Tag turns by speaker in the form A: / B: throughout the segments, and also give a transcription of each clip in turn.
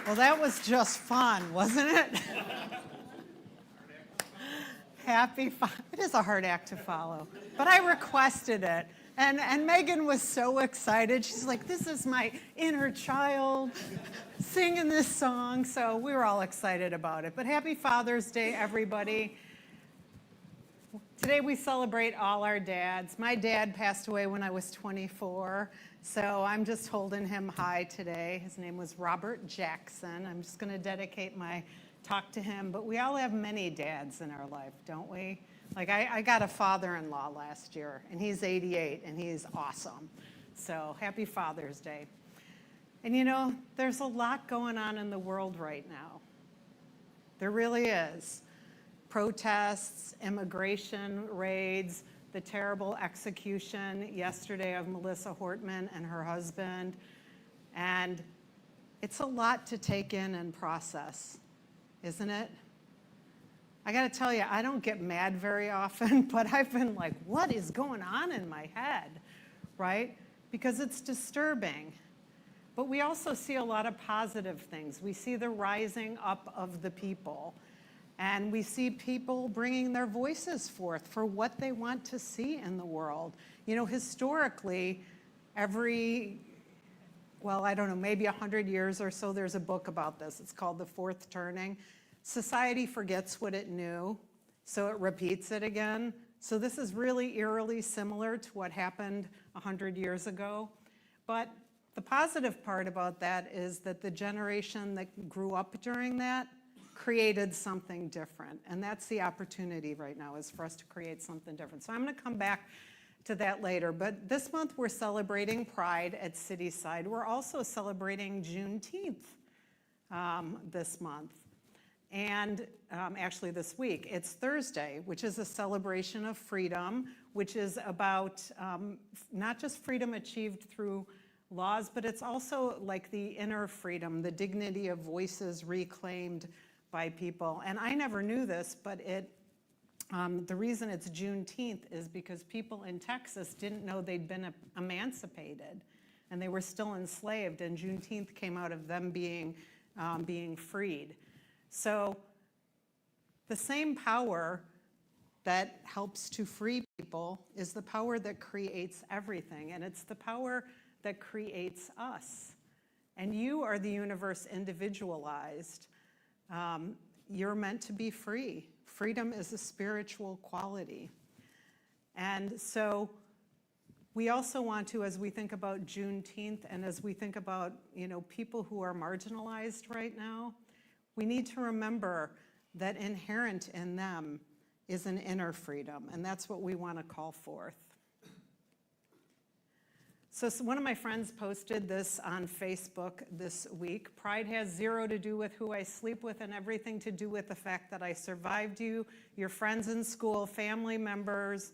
A: Well, that was just fun, wasn't it? It is a hard act to follow, but I requested it. And Megan was so excited. She's like, this is my inner child singing this song. So we were all excited about it. But happy Father's Day, everybody. Today we celebrate all our dads. My dad passed away when I was 24, so I'm just holding him high today. His name was Robert Jackson. I'm just going to dedicate my talk to him, but we all have many dads in our life, don't we? Like I got a father-in-law last year, and he's 88, and he's awesome. So happy Father's Day. And you know, there's a lot going on in the world right now. There really is. Protests, immigration raids, the terrible execution yesterday of Melissa Hortman and her husband. And it's a lot to take in and process, isn't it? I got to tell you, I don't get mad very often, but I've been like, what is going on in my head, right? Because it's disturbing. But we also see a lot of positive things. We see the rising up of the people. And we see people bringing their voices forth for what they want to see in the world. You know, historically, maybe 100 years or so, there's a book about this. It's called The Fourth Turning. Society forgets what it knew, so it repeats it again. So this is really eerily similar to what happened 100 years ago. But the positive part about that is that the generation that grew up during that created something different. And that's the opportunity right now, is for us to create something different. So I'm going to come back to that later. But this month we're celebrating Pride at Cityside. We're also celebrating Juneteenth this month. And actually this week, it's Thursday, which is a celebration of freedom, which is about not just freedom achieved through laws, but it's also like the inner freedom, the dignity of voices reclaimed by people. And I never knew this, but the reason it's Juneteenth is because people in Texas didn't know they'd been emancipated, and they were still enslaved, and Juneteenth came out of them being freed. So the same power that helps to free people is the power that creates everything, and it's the power that creates us. And you are the universe individualized. You're meant to be free. Freedom is a spiritual quality. And so we also want to, as we think about Juneteenth and as we think about, you know, people who are marginalized right now, we need to remember that inherent in them is an inner freedom, and that's what we want to call forth. So one of my friends posted this on Facebook this week. Pride has zero to do with who I sleep with and everything to do with the fact that I survived you, your friends in school, family members,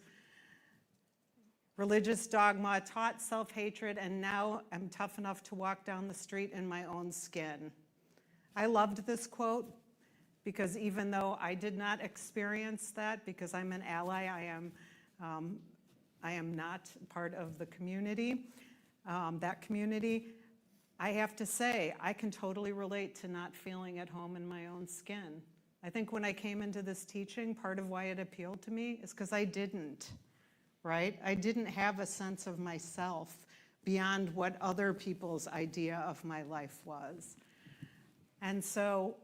A: religious dogma, taught self-hatred, and now I'm tough enough to walk down the street in my own skin. I loved this quote because even though I did not experience that, because I'm an ally, I am not part of the community, that community, I have to say, I can totally relate to not feeling at home in my own skin. I think when I came into this teaching, part of why it appealed to me is because I didn't, right? I didn't have a sense of myself beyond what other people's idea of my life was. And so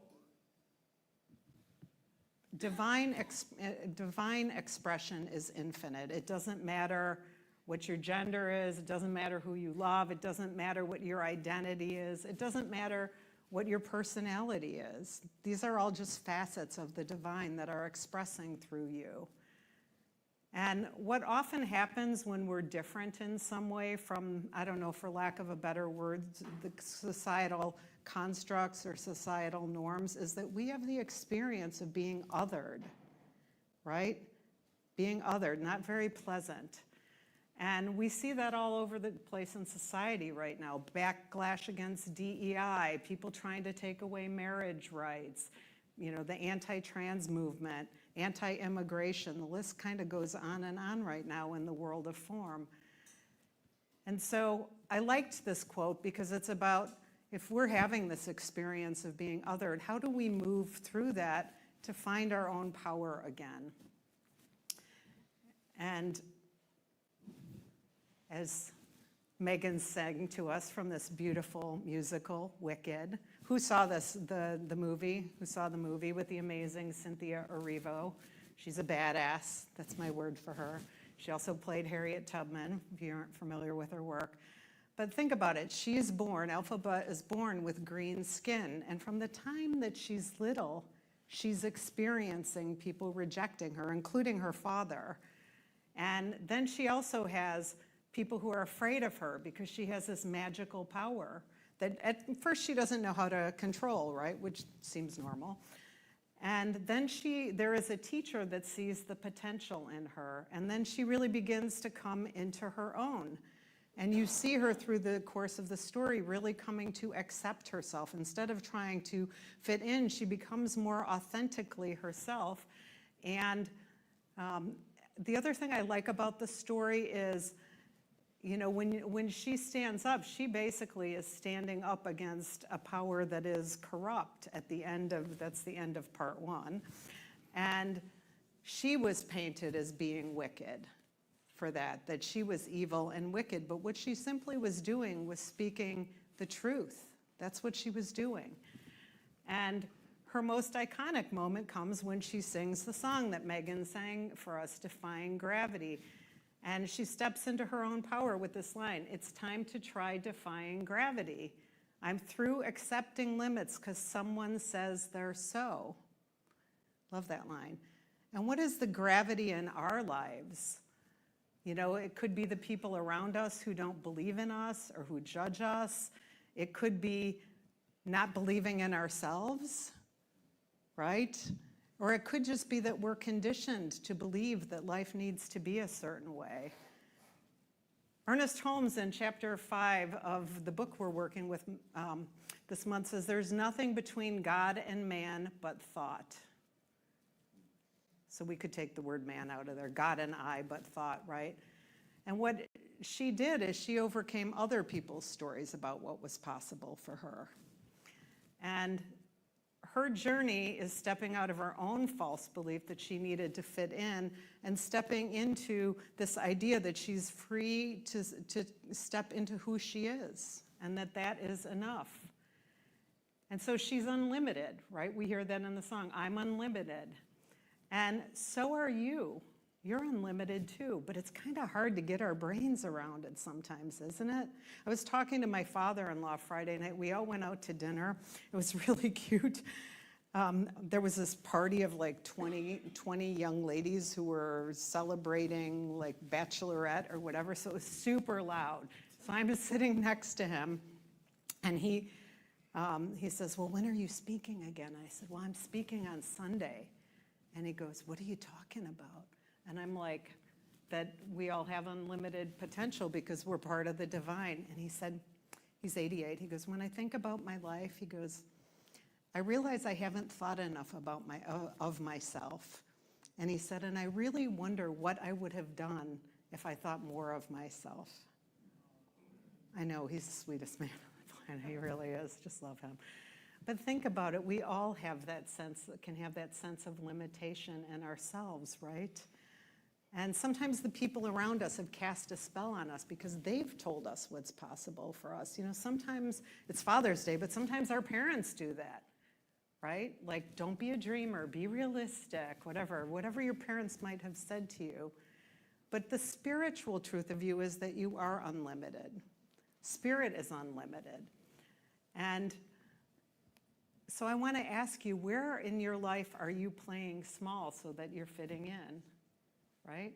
A: divine expression is infinite. It doesn't matter what your gender is. It doesn't matter who you love. It doesn't matter what your identity is. It doesn't matter what your personality is. These are all just facets of the divine that are expressing through you. And what often happens when we're different in some way from, I don't know, for lack of a better word, the societal constructs or societal norms, is that we have the experience of being othered, right? Being othered, not very pleasant. And we see that all over the place in society right now. Backlash against DEI, people trying to take away marriage rights, you know, the anti-trans movement, anti-immigration. The list kind of goes on right now in the world of form. And so I liked this quote because it's about, if we're having this experience of being othered, how do we move through that to find our own power again? And as Megan sang to us from this beautiful musical, Wicked. Who saw the movie? Who saw the movie with the amazing Cynthia Erivo? She's a badass. That's my word for her. She also played Harriet Tubman, if you aren't familiar with her work. But think about it. She is born, Elphaba is born with green skin. And from the time that she's little, she's experiencing people rejecting her, including her father. And then she also has people who are afraid of her because she has this magical power that at first she doesn't know how to control, right? Which seems normal. And then there is a teacher that sees the potential in her, and then she really begins to come into her own. And you see her through the course of the story really coming to accept herself. Instead of trying to fit in, she becomes more authentically herself. And the other thing I like about the story is, you know, when she stands up, she basically is standing up against a power that is corrupt at the end of, that's the end of part one. And she was painted as being wicked for that she was evil and wicked. But what she simply was doing was speaking the truth. That's what she was doing. And her most iconic moment comes when she sings the song that Megan sang for us, Defying Gravity. And she steps into her own power with this line, "It's time to try defying gravity. I'm through accepting limits because someone says they're so." Love that line. And what is the gravity in our lives? You know, it could be the people around us who don't believe in us or who judge us. It could be not believing in ourselves, right? Or it could just be that we're conditioned to believe that life needs to be a certain way. Ernest Holmes in chapter 5 of the book we're working with this month says, "There's nothing between God and man but thought." So we could take the word man out of there, God and I, but thought, right? And what she did is she overcame other people's stories about what was possible for her. And her journey is stepping out of her own false belief that she needed to fit in and stepping into this idea that she's free to step into who she is and that is enough. And so she's unlimited, right? We hear that in the song, "I'm unlimited." And so are you. You're unlimited too, but it's kind of hard to get our brains around it sometimes, isn't it? I was talking to my father-in-law Friday night. We all went out to dinner. It was really cute. There was this party of like 20 young ladies who were celebrating like bachelorette or whatever, so it was super loud. So I'm sitting next to him, and he says, "Well, when are you speaking again?" I said, "Well, I'm speaking on Sunday." And he goes, "What are you talking about?" And I'm like, that we all have unlimited potential because we're part of the divine. And he said, he's 88, he goes, "When I think about my life," he goes, "I realize I haven't thought enough about of myself." And he said, "And I really wonder what I would have done if I thought more of myself." I know, he's the sweetest man on the planet. He really is. Just love him. But think about it. We all have that sense, can have that sense of limitation in ourselves, right? And sometimes the people around us have cast a spell on us because they've told us what's possible for us. You know, sometimes it's Father's Day, but sometimes our parents do that, right? Like, don't be a dreamer, be realistic, whatever your parents might have said to you. But the spiritual truth of you is that you are unlimited. Spirit is unlimited. And so I want to ask you, where in your life are you playing small so that you're fitting in, right?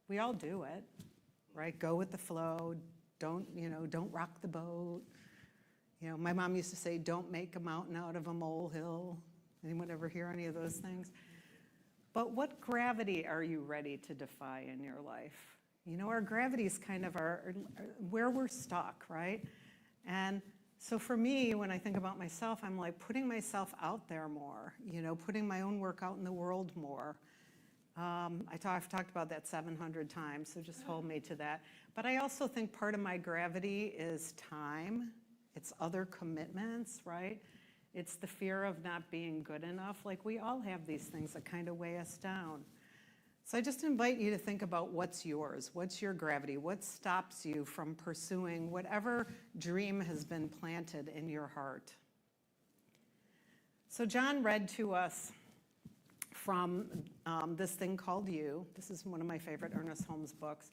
A: We all do it, right? Go with the flow. Don't rock the boat. You know, my mom used to say, "Don't make a mountain out of a molehill." Anyone ever hear any of those things? But what gravity are you ready to defy in your life? You know, our gravity is kind of where we're stuck, right? And so for me, when I think about myself, I'm like putting myself out there more, you know, putting my own work out in the world more. I've talked about that 700 times, so just hold me to that. But I also think part of my gravity is time It's other commitments, right? It's the fear of not being good enough. Like, we all have these things that kind of weigh us down. So I just invite you to think about what's yours, what's your gravity, what stops you from pursuing whatever dream has been planted in your heart. So John read to us from this thing called You. This is one of my favorite Ernest Holmes books.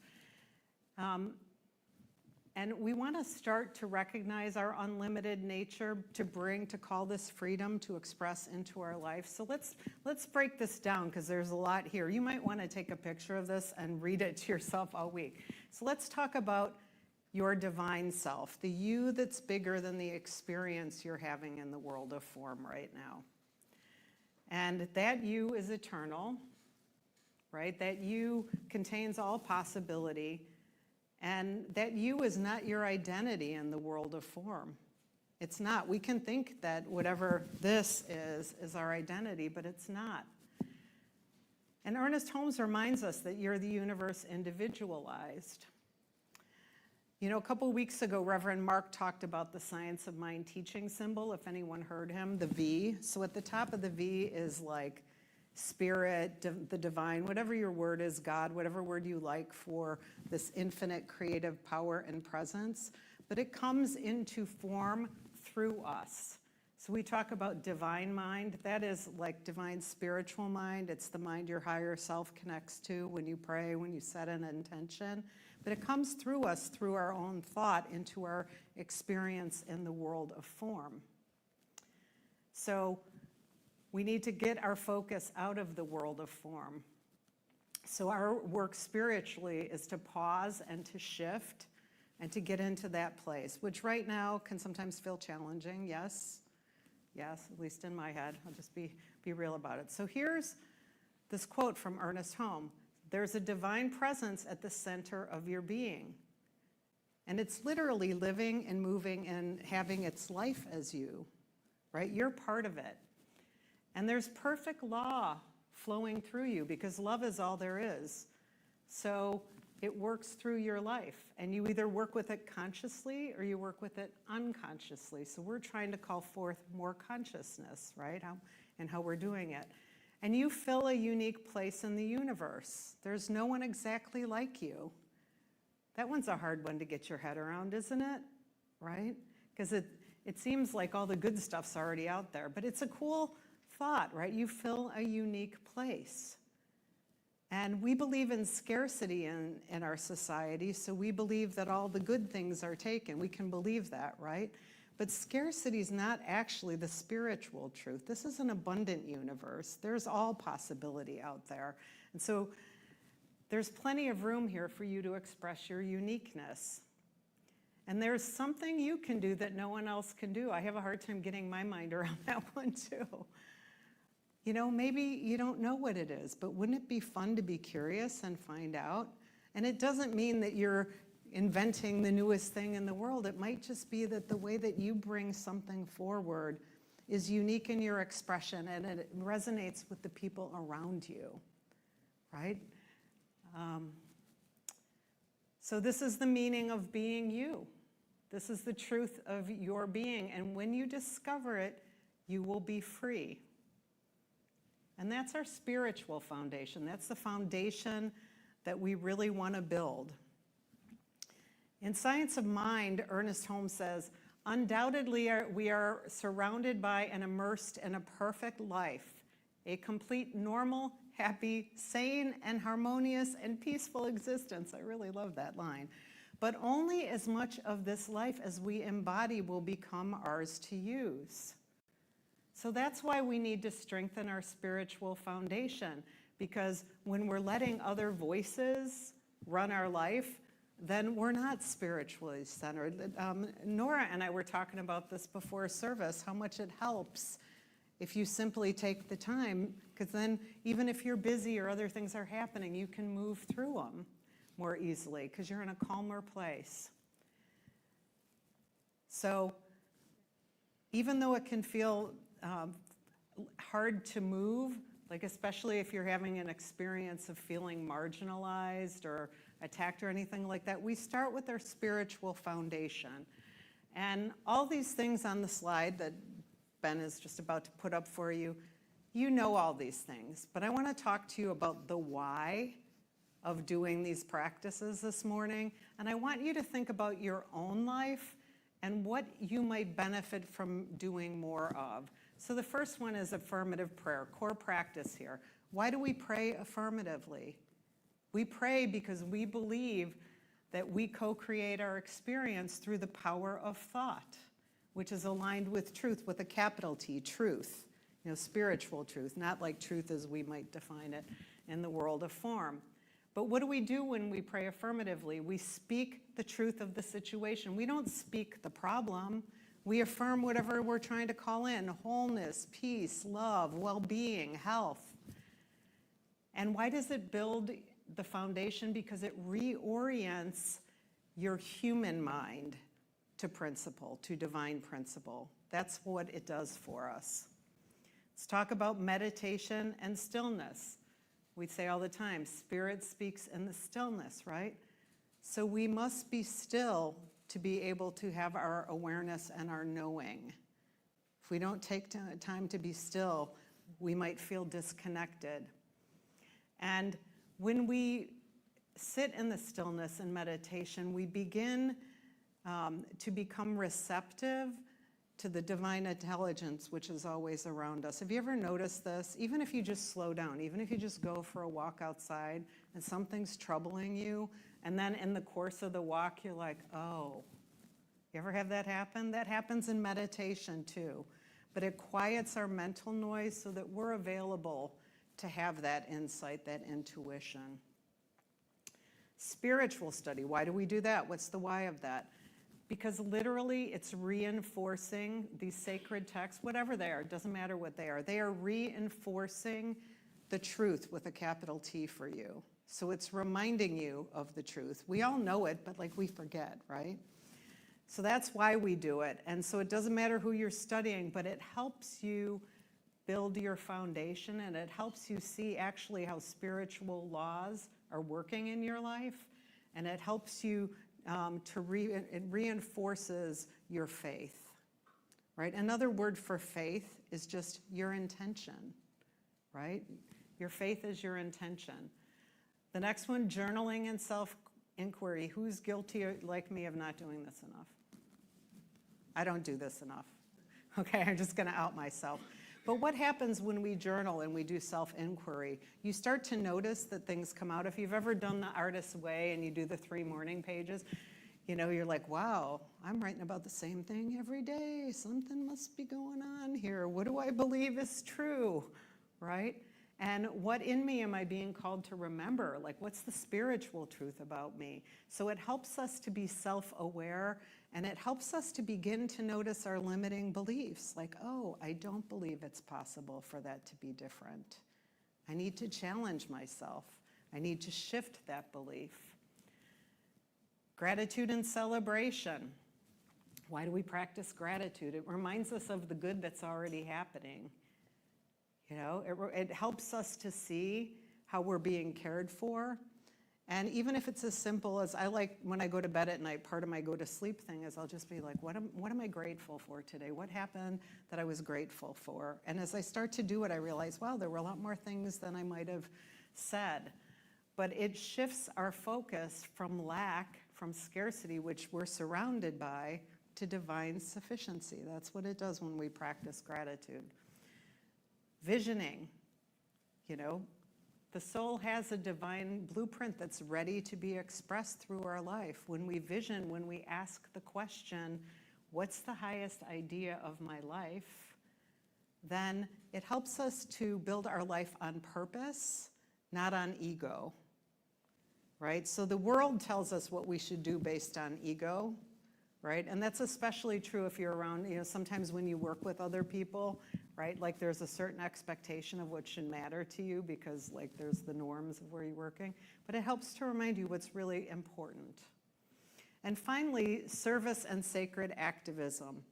A: And we want to start to recognize our unlimited nature, to call this freedom to express into our life. So let's break this down, because there's a lot here. You might want to take a picture of this and read it to yourself all week. So let's talk about your divine self, the you that's bigger than the experience you're having in the world of form right now. And that you is eternal, right? That you contains all possibility. And that you is not your identity in the world of form. It's not. We can think that whatever this is our identity, but it's not. And Ernest Holmes reminds us that you're the universe individualized. You know, a couple weeks ago, Reverend Mark talked about the Science of Mind teaching symbol, if anyone heard him, the V. So at the top of the V is like spirit, the divine, whatever your word is, God, whatever word you like for this infinite creative power and presence. But it comes into form through us. So we talk about divine mind. That is like divine spiritual mind. It's the mind your higher self connects to when you pray, when you set an intention. But it comes through us, through our own thought, into our experience in the world of form. So we need to get our focus out of the world of form. So our work spiritually is to pause and to shift and to get into that place, which right now can sometimes feel challenging. Yes, at least in my head. I'll just be real about it. So here's this quote from Ernest Holmes. There's a divine presence at the center of your being. And it's literally living and moving and having its life as you, right? You're part of it. And there's perfect law flowing through you, because love is all there is. So it works through your life. And you either work with it consciously or you work with it unconsciously. So we're trying to call forth more consciousness, right? How we're doing it. And you fill a unique place in the universe. There's no one exactly like you. That one's a hard one to get your head around, isn't it? Right? Because it seems like all the good stuff's already out there. But it's a cool thought, right? You fill a unique place. And we believe in scarcity in our society, so we believe that all the good things are taken. We can believe that, right? But scarcity is not actually the spiritual truth. This is an abundant universe. There's all possibility out there. And so there's plenty of room here for you to express your uniqueness. And there's something you can do that no one else can do. I have a hard time getting my mind around that one too. You know, maybe you don't know what it is, but wouldn't it be fun to be curious and find out? And it doesn't mean that you're inventing the newest thing in the world. It might just be that the way that you bring something forward is unique in your expression, and it resonates with the people around you, right? So this is the meaning of being you. This is the truth of your being, and when you discover it, you will be free. And that's our spiritual foundation. That's the foundation that we really want to build. In Science of Mind, Ernest Holmes says, undoubtedly we are surrounded by and immersed in a perfect life, a complete, normal, happy, sane, and harmonious and peaceful existence. I really love that line. But only as much of this life as we embody will become ours to use. So that's why we need to strengthen our spiritual foundation, because when we're letting other voices run our life, then we're not spiritually centered. Nora and I were talking about this before service, how much it helps if you simply take the time, because then even if you're busy or other things are happening, you can move through them more easily because you're in a calmer place. So even though it can feel hard to move, like especially if you're having an experience of feeling marginalized or attacked or anything like that, we start with our spiritual foundation. And all these things on the slide that Ben is just about to put up for you, you know all these things. But I want to talk to you about the why of doing these practices this morning. And I want you to think about your own life and what you might benefit from doing more of. So the first one is affirmative prayer, core practice here. Why do we pray affirmatively? We pray because we believe that we co-create our experience through the power of thought, which is aligned with truth, with a capital T, truth, spiritual truth, not like truth as we might define it in the world of form. But what do we do when we pray affirmatively? We speak the truth of the situation. We don't speak the problem. We affirm whatever we're trying to call in: wholeness, peace, love, well-being, health. And why does it build the foundation? Because it reorients your human mind to principle, to divine principle. That's what it does for us. Let's talk about meditation and stillness. We say all the time, spirit speaks in the stillness, right? So we must be still to be able to have our awareness and our knowing. If we don't take time to be still, we might feel disconnected. And when we sit in the stillness and meditation, we begin to become receptive to the divine intelligence which is always around us. Have you ever noticed this? Even if you just slow down, even if you just go for a walk outside and something's troubling you, and then in the course of the walk, you're like, oh, you ever have that happen? That happens in meditation too. But it quiets our mental noise so that we're available to have that insight, that intuition. Spiritual study, why do we do that? What's the why of that? Because literally it's reinforcing these sacred texts, whatever they are, it doesn't matter what they are reinforcing the truth with a capital T for you. So it's reminding you of the truth. We all know it, but we forget, right? So that's why we do it. And so it doesn't matter who you're studying, but it helps you build your foundation, and it helps you see actually how spiritual laws are working in your life, and it helps you it reinforces your faith, right? Another word for faith is just your intention, right? Your faith is your intention. The next one, journaling and self-inquiry. Who's guilty, like me, of not doing this enough? I don't do this enough. Okay, I'm just going to out myself. But what happens when we journal and we do self-inquiry? You start to notice that things come out. If you've ever done the artist's way and you do the 3 morning pages, you're like, wow, I'm writing about the same thing every day. Something must be going on here. What do I believe is true, right? And what in me am I being called to remember? What's the spiritual truth about me? So it helps us to be self-aware, and it helps us to begin to notice our limiting beliefs. Oh, I don't believe it's possible for that to be different. I need to challenge myself. I need to shift that belief. Gratitude and celebration. Why do we practice gratitude? It reminds us of the good that's already happening. It helps us to see how we're being cared for. And even if it's as simple as, when I go to bed at night, part of my go to sleep thing is I'll just be like, what am I grateful for today? What happened that I was grateful for? And as I start to do it, I realize, wow, there were a lot more things than I might have said. But it shifts our focus from lack, from scarcity, which we're surrounded by, to divine sufficiency. That's what it does when we practice gratitude. Visioning, the soul has a divine blueprint that's ready to be expressed through our life. When we vision, when we ask the question, what's the highest idea of my life? Then it helps us to build our life on purpose, not on ego, right? So the world tells us what we should do based on ego, right? And that's especially true if you're around, sometimes when you work with other people, right? There's a certain expectation of what should matter to you because there's the norms of where you're working. But it helps to remind you what's really important. And finally, service and sacred activism.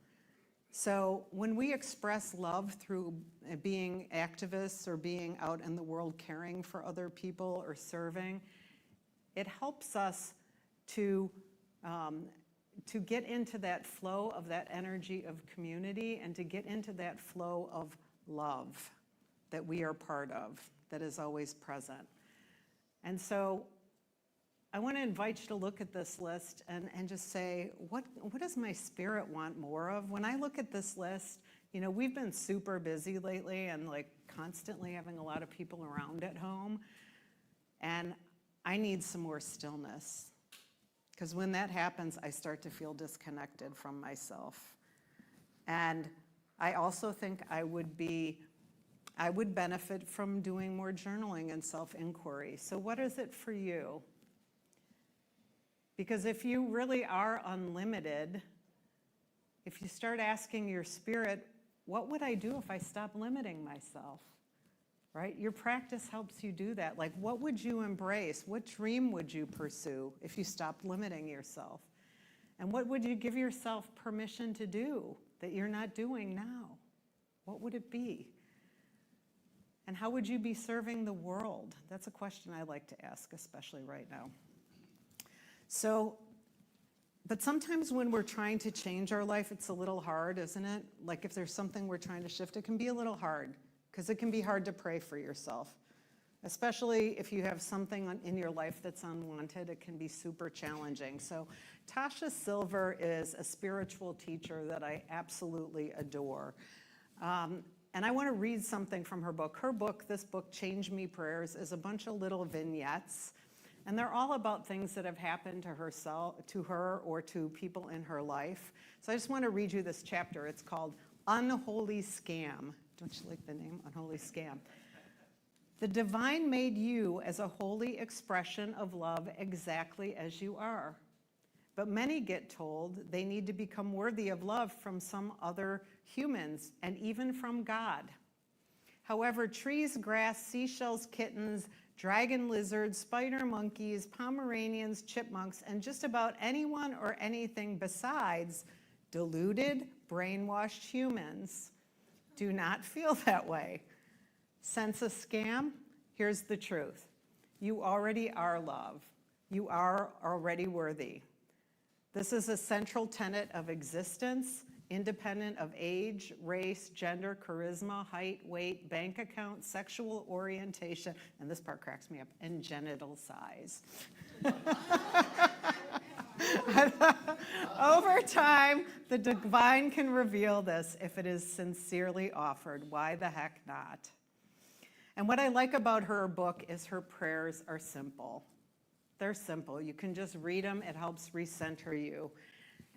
A: So when we express love through being activists or being out in the world caring for other people or serving, it helps us to to get into that flow of that energy of community and to get into that flow of love that we are part of, that is always present. And so I want to invite you to look at this list and just say, what does my spirit want more of? When I look at this list, we've been super busy lately and like constantly having a lot of people around at home. And I need some more stillness. Because when that happens, I start to feel disconnected from myself. And I also think I would benefit from doing more journaling and self-inquiry. So what is it for you? Because if you really are unlimited, if you start asking your spirit, what would I do if I stopped limiting myself? Right? Your practice helps you do that. Like, what would you embrace? What dream would you pursue if you stopped limiting yourself? And what would you give yourself permission to do that you're not doing now? What would it be? And how would you be serving the world? That's a question I like to ask, especially right now. So, but sometimes when we're trying to change our life, it's a little hard, isn't it? Like if there's something we're trying to shift, it can be a little hard. Because it can be hard to pray for yourself, especially if you have something in your life that's unwanted. It can be super challenging. So Tasha Silver is a spiritual teacher that I absolutely adore. And I want to read something from her book. This book, Change Me Prayers, is a bunch of little vignettes. And they're all about things that have happened to her or to people in her life. So I just want to read you this chapter. It's called Unholy Scam. Don't you like the name? Unholy Scam. The divine made you as a holy expression of love exactly as you are. But many get told they need to become worthy of love from some other humans and even from God. However, trees, grass, seashells, kittens, dragon lizards, spider monkeys, Pomeranians, chipmunks, and just about anyone or anything besides deluded, brainwashed humans do not feel that way. Sense a scam? Here's the truth. You already are love. You are already worthy. This is a central tenet of existence, independent of age, race, gender, charisma, height, weight, bank account, sexual orientation, and this part cracks me up, and genital size. Over time, the divine can reveal this if it is sincerely offered. Why the heck not? And what I like about her book is her prayers are simple. They're simple. You can just read them. It helps recenter you.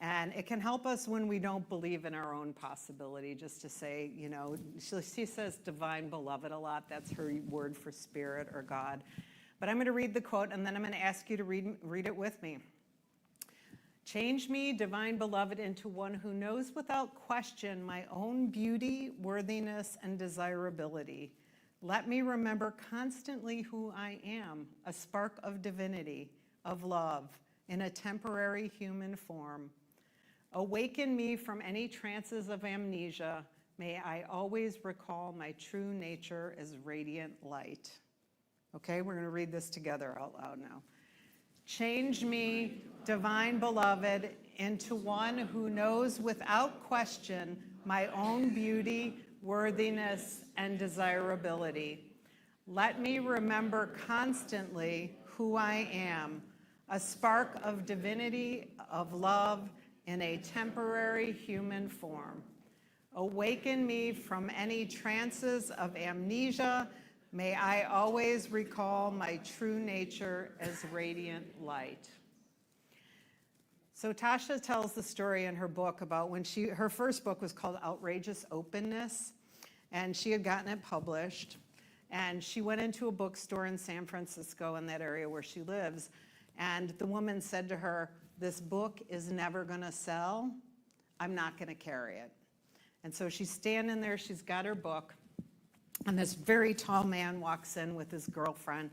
A: And it can help us when we don't believe in our own possibility, just to say, she says divine beloved a lot. That's her word for spirit or God. But I'm going to read the quote, and then I'm going to ask you to read it with me. Change me, divine beloved, into one who knows without question my own beauty, worthiness, and desirability. Let me remember constantly who I am, a spark of divinity, of love, in a temporary human form. Awaken me from any trances of amnesia. May I always recall my true nature as radiant light. Okay, we're going to read this together out loud now. Change me, divine beloved, into one who knows without question my own beauty, worthiness, and desirability. Let me remember constantly who I am, a spark of divinity, of love, in a temporary human form. Awaken me from any trances of amnesia. May I always recall my true nature as radiant light. So Tasha tells the story in her book about when her first book was called Outrageous Openness, and she had gotten it published. And she went into a bookstore in San Francisco, in that area where she lives, and the woman said to her, "This book is never going to sell. I'm not going to carry it." And so she's standing there, she's got her book, and this very tall man walks in with his girlfriend,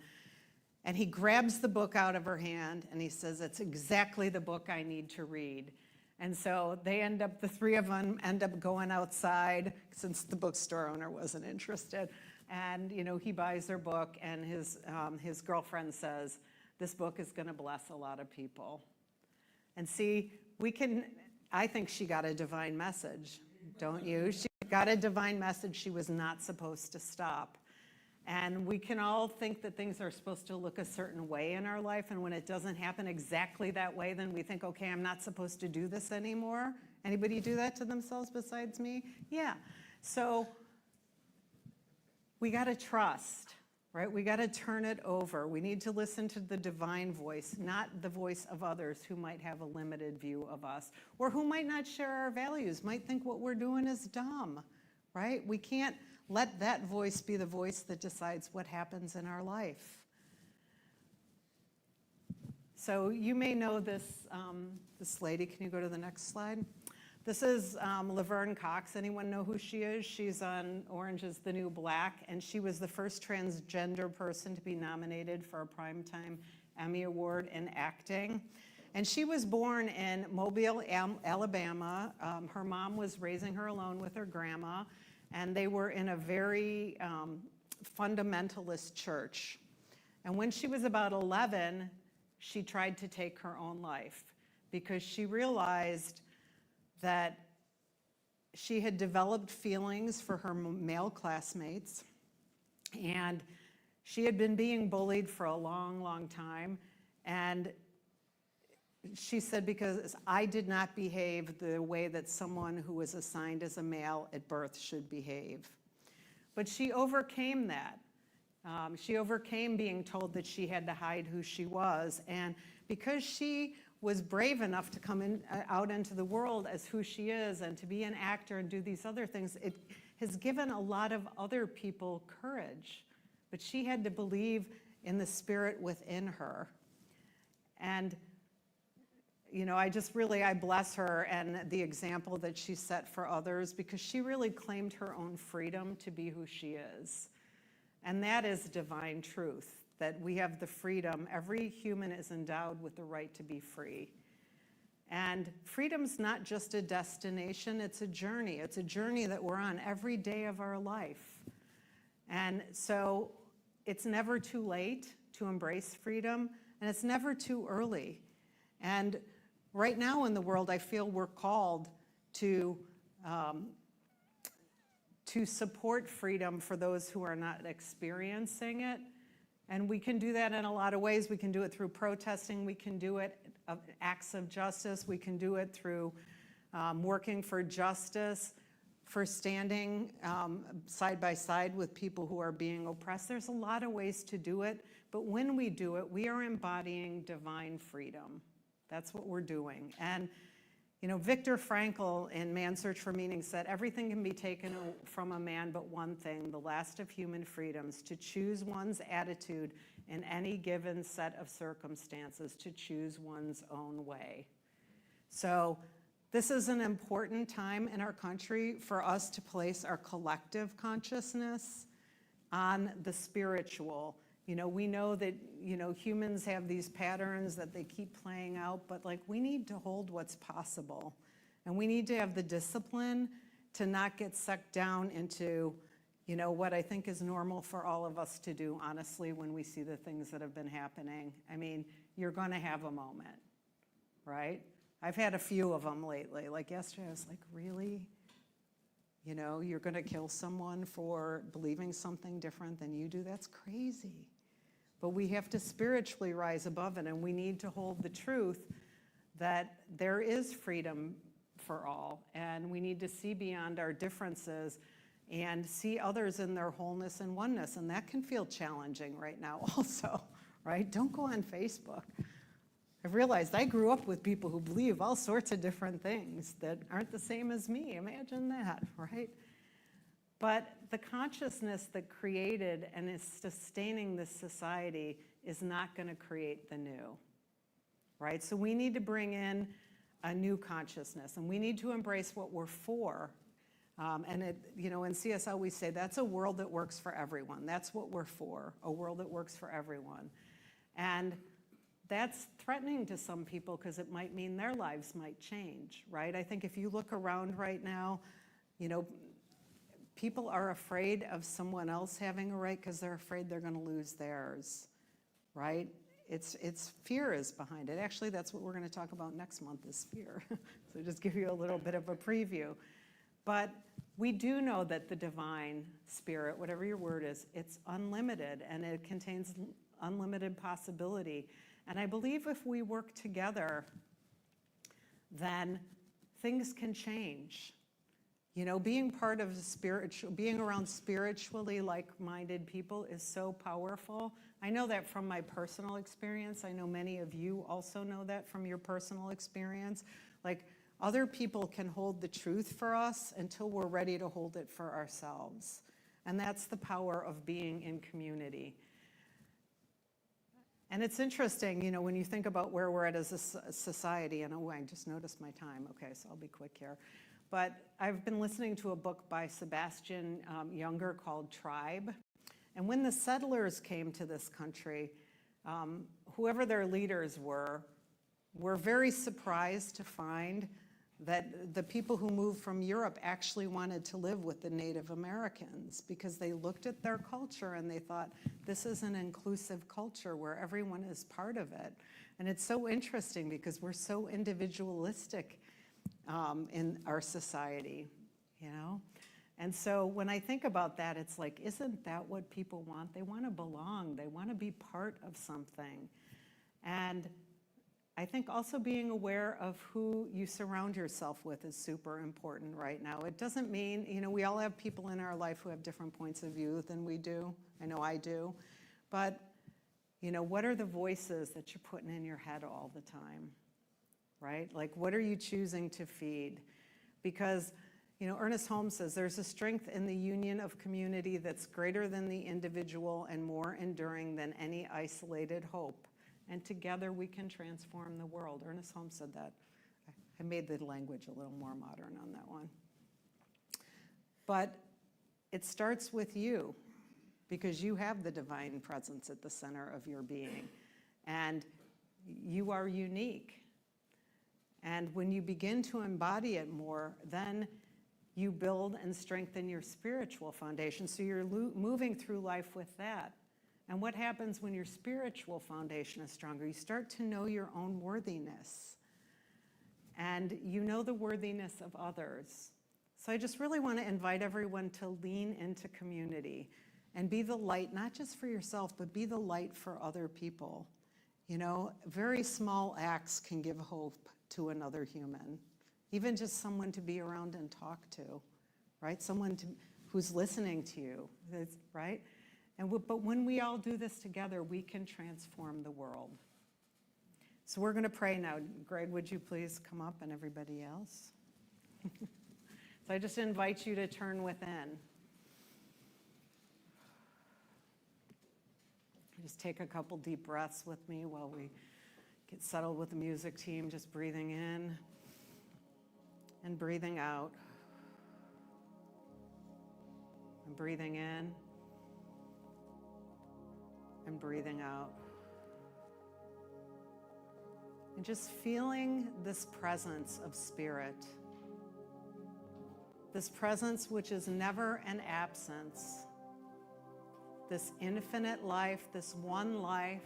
A: and he grabs the book out of her hand, and he says, "It's exactly the book I need to read." And so the three of them end up going outside, since the bookstore owner wasn't interested. And, he buys their book, and his girlfriend says, "This book is going to bless a lot of people." And see, I think she got a divine message, don't you? She got a divine message she was not supposed to stop. And we can all think that things are supposed to look a certain way in our life, and when it doesn't happen exactly that way, then we think, okay, I'm not supposed to do this anymore. Anybody do that to themselves besides me? Yeah. So we got to trust, right? We got to turn it over. We need to listen to the divine voice, not the voice of others who might have a limited view of us or who might not share our values, might think what we're doing is dumb, right? We can't let that voice be the voice that decides what happens in our life. So you may know this lady. Can you go to the next slide? This is Laverne Cox. Anyone know who she is? She's on Orange is the New Black, and she was the first transgender person to be nominated for a Primetime Emmy Award in acting. And she was born in Mobile, Alabama. Her mom was raising her alone with her grandma, and they were in a very fundamentalist church. And when she was about 11, she tried to take her own life because she realized that she had developed feelings for her male classmates, and she had been being bullied for a long, long time. And she said, because I did not behave the way that someone who was assigned as a male at birth should behave. But she overcame that. She overcame being told that she had to hide who she was. And because she was brave enough to come out into the world as who she is and to be an actor and do these other things, it has given a lot of other people courage. But she had to believe in the spirit within her. And you know, I bless her and the example that she set for others, because she really claimed her own freedom to be who she is. And that is divine truth, that we have the freedom. Every human is endowed with the right to be free. And freedom's not just a destination, it's a journey. It's a journey that we're on every day of our life. And so it's never too late to embrace freedom, and it's never too early. And right now in the world, I feel we're called to support freedom for those who are not experiencing it. And we can do that in a lot of ways. We can do it through protesting. We can do it acts of justice. We can do it through working for justice, for standing side by side with people who are being oppressed. There's a lot of ways to do it. But when we do it, we are embodying divine freedom. That's what we're doing. And, you know, Viktor Frankl in Man's Search for Meaning said, everything can be taken from a man but one thing, the last of human freedoms, to choose one's attitude in any given set of circumstances, to choose one's own way. So this is an important time in our country for us to place our collective consciousness on the spiritual. You know, we know that, you know, humans have these patterns that they keep playing out, but like we need to hold what's possible. And we need to have the discipline to not get sucked down into, you know, what I think is normal for all of us to do, honestly, when we see the things that have been happening. I mean, you're gonna have a moment, right? I've had a few of them lately. Like yesterday, I was like, really? You know, you're gonna kill someone for believing something different than you do? That's crazy. But we have to spiritually rise above it, and we need to hold the truth that there is freedom for all, and we need to see beyond our differences and see others in their wholeness and oneness, and that can feel challenging right now also, right? Don't go on Facebook. I've realized I grew up with people who believe all sorts of different things that aren't the same as me. Imagine that, right? But the consciousness that created and is sustaining this society is not going to create the new, right? So we need to bring in a new consciousness, and we need to embrace what we're for. And it, you know, in CSL we say that's a world that works for everyone. That's what we're for, a world that works for everyone. And that's threatening to some people because it might mean their lives might change, right? I think if you look around right now, you know, people are afraid of someone else having a right because they're afraid they're going to lose theirs, right? it's fear is behind it. Actually, that's what we're going to talk about next month is fear. So just give you a little bit of a preview. But we do know that the divine spirit, whatever your word is, it's unlimited and it contains unlimited possibility. And I believe if we work together, then things can change. You know, being part of being around spiritually like-minded people is so powerful. I know that from my personal experience. I know many of you also know that from your personal experience. Like, other people can hold the truth for us until we're ready to hold it for ourselves. And that's the power of being in community. And it's interesting, you know, when you think about where we're at as a society, and oh, I just noticed my time. Okay, so I'll be quick here. But I've been listening to a book by Sebastian Junger called Tribe. And when the settlers came to this country, whoever their leaders were very surprised to find that the people who moved from Europe actually wanted to live with the Native Americans because they looked at their culture and they thought, this is an inclusive culture where everyone is part of it. And it's so interesting because we're so individualistic in our society, you know? And so when I think about that, it's like, isn't that what people want? They want to belong. They want to be part of something. And I think also being aware of who you surround yourself with is super important right now. It doesn't mean, you know, we all have people in our life who have different points of view than we do. I know I do. But, you know, what are the voices that you're putting in your head all the time, right? Like, what are you choosing to feed? Because, you know, Ernest Holmes says there's a strength in the union of community that's greater than the individual and more enduring than any isolated hope. And together we can transform the world. Ernest Holmes said that. I made the language a little more modern on that one. But it starts with you because you have the divine presence at the center of your being. And you are unique. And when you begin to embody it more, then you build and strengthen your spiritual foundation. So you're moving through life with that. And what happens when your spiritual foundation is stronger? You start to know your own worthiness. And you know the worthiness of others. So I just really want to invite everyone to lean into community and be the light, not just for yourself, but be the light for other people. You know, very small acts can give hope to another human. Even just someone to be around and talk to, right? Someone who's listening to you, right? But when we all do this together, we can transform the world. So we're going to pray now. Greg, would you please come up, and everybody else? So I just invite you to turn within. Just take a couple deep breaths with me while we get settled with the music team, just breathing in and breathing out. And breathing in. And breathing out. And just feeling this presence of spirit. This presence which is never an absence. This infinite life, this one life,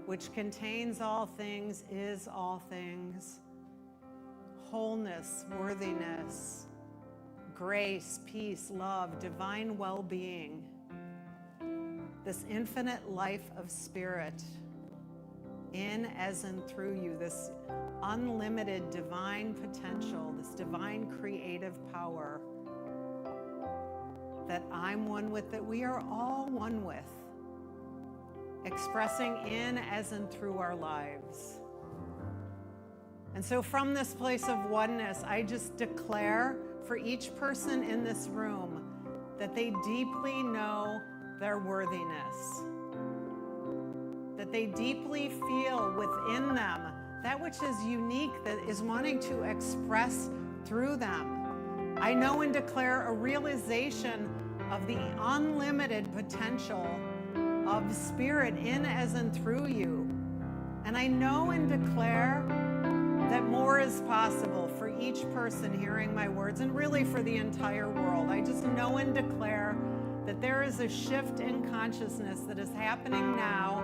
A: which contains all things, is all things. Wholeness, worthiness, grace, peace, love, divine well-being. This infinite life of spirit in, as, and through you, this unlimited divine potential, this divine creative power that I'm one with, that we are all one with, expressing in, as, and through our lives. And so from this place of oneness, I just declare for each person in this room that they deeply know their worthiness, that they deeply feel within them that which is unique, that is wanting to express through them. I know and declare a realization of the unlimited potential of spirit in, as, and through you. And I know and declare that more is possible for each person hearing my words, and really for the entire world. I just know and declare that there is a shift in consciousness that is happening now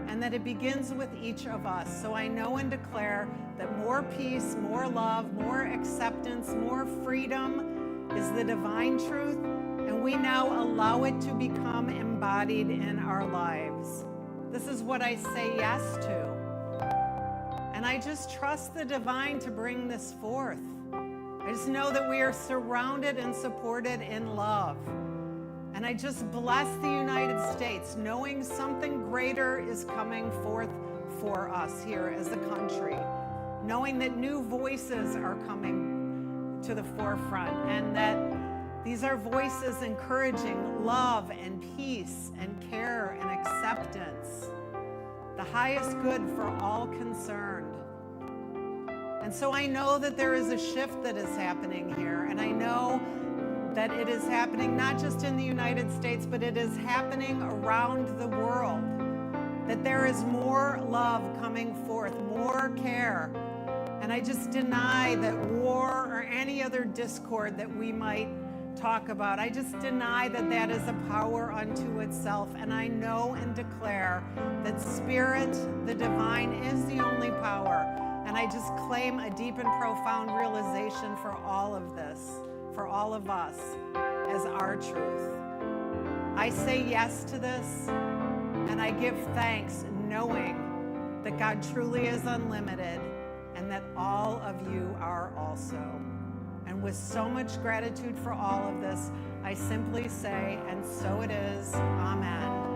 A: and that it begins with each of us. So I know and declare that more peace, more love, more acceptance, more freedom is the divine truth, and we now allow it to become embodied in our lives. This is what I say yes to. And I just trust the divine to bring this forth. I just know that we are surrounded and supported in love. And I just bless the United States, knowing something greater is coming forth for us here as a country, knowing that new voices are coming to the forefront, and that these are voices encouraging love and peace and care and acceptance, the highest good for all concerned. And so I know that there is a shift that is happening here, and I know that it is happening not just in the United States, but it is happening around the world, that there is more love coming forth, more care. And I just deny that war or any other discord that we might talk about, I just deny that that is a power unto itself. And I know and declare that Spirit, the divine, is the only power. And I just claim a deep and profound realization for all of this, for all of us, as our truth. I say yes to this, and I give thanks, knowing that God truly is unlimited, and that all of you are also. And with so much gratitude for all of this, I simply say, and so it is, Amen.